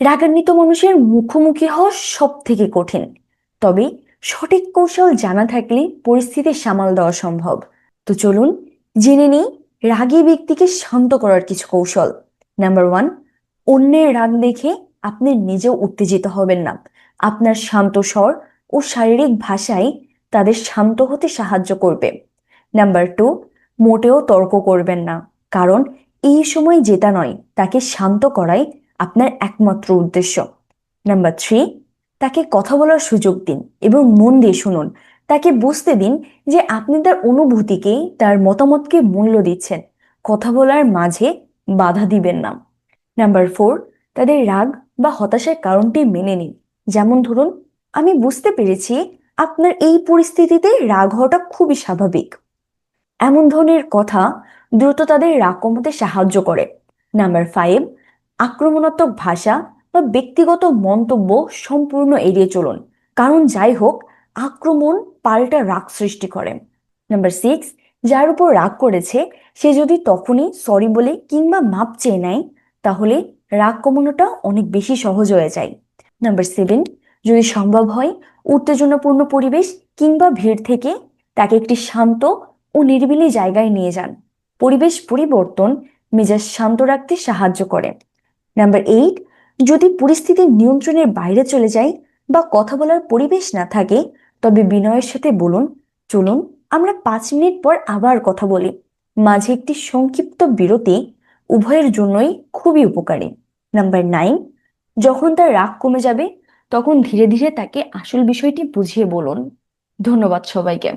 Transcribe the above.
রাগান্বিত মানুষের মুখোমুখি হওয়া সব থেকে কঠিন, তবে সঠিক কৌশল জানা থাকলে পরিস্থিতি সামাল দেওয়া সম্ভব। তো চলুন জেনে নিই রাগী ব্যক্তিকে শান্ত করার কিছু কৌশল। নাম্বার ওয়ান, অন্যের রাগ দেখে আপনি নিজেও উত্তেজিত হবেন না। আপনার শান্ত স্বর ও শারীরিক ভাষাই তাদের শান্ত হতে সাহায্য করবে। নাম্বার টু, মোটেও তর্ক করবেন না, কারণ এই সময় জেতা নয়, তাকে শান্ত করাই আপনার একমাত্র উদ্দেশ্য। নাম্বার থ্রি, তাকে কথা বলার সুযোগ দিন এবং মন দিয়ে শুনুন। তাকে বুঝতে দিন যে আপনি তার অনুভূতিকে, তার মতামতকে মূল্য দিচ্ছেন। কথা বলার মাঝে বাধা দিবেন না। নাম্বার ফোর, তাদের রাগ বা হতাশার কারণটি মেনে নিন। যেমন ধরুন, আমি বুঝতে পেরেছি আপনার এই পরিস্থিতিতে রাগ হওয়াটা খুবই স্বাভাবিক। এমন ধরনের কথা দ্রুত তাদের রাগ কমাতে সাহায্য করে। নাম্বার ফাইভ, আক্রমণাত্মক ভাষা বা ব্যক্তিগত মন্তব্য সম্পূর্ণ এড়িয়ে চলুন, কারণ যাই হোক, আক্রমণ পাল্টা রাগ সৃষ্টি করে। নাম্বার সিক্স, যার উপর রাগ করেছে সে যদি তখনই সরি বলে কিংবা মাপ চেয়ে নেয়, তাহলে রাগ কমানোটা অনেক বেশি সহজ হয়ে যায়। নাম্বার সেভেন, যদি সম্ভব হয়, উত্তেজনাপূর্ণ পরিবেশ কিংবা ভিড় থেকে তাকে একটি শান্ত ও নিরিবিলি জায়গায় নিয়ে যান। পরিবেশ পরিবর্তন মেজাজ শান্ত রাখতে সাহায্য করে। নাম্বার এইট, যদি পরিস্থিতি নিয়ন্ত্রণের বাইরে চলে যায় বা কথা বলার পরিবেশ না থাকে, তবে বিনয়ের সাথে বলুন, চলুন আমরা 5 মিনিট পর আবার কথা বলি। মাঝে একটি সংক্ষিপ্ত বিরতি উভয়ের জন্যই খুবই উপকারী। নাম্বার নাইন, যখন তার রাগ কমে যাবে, তখন ধীরে ধীরে তাকে আসল বিষয়টি বুঝিয়ে বলুন। ধন্যবাদ সবাইকে।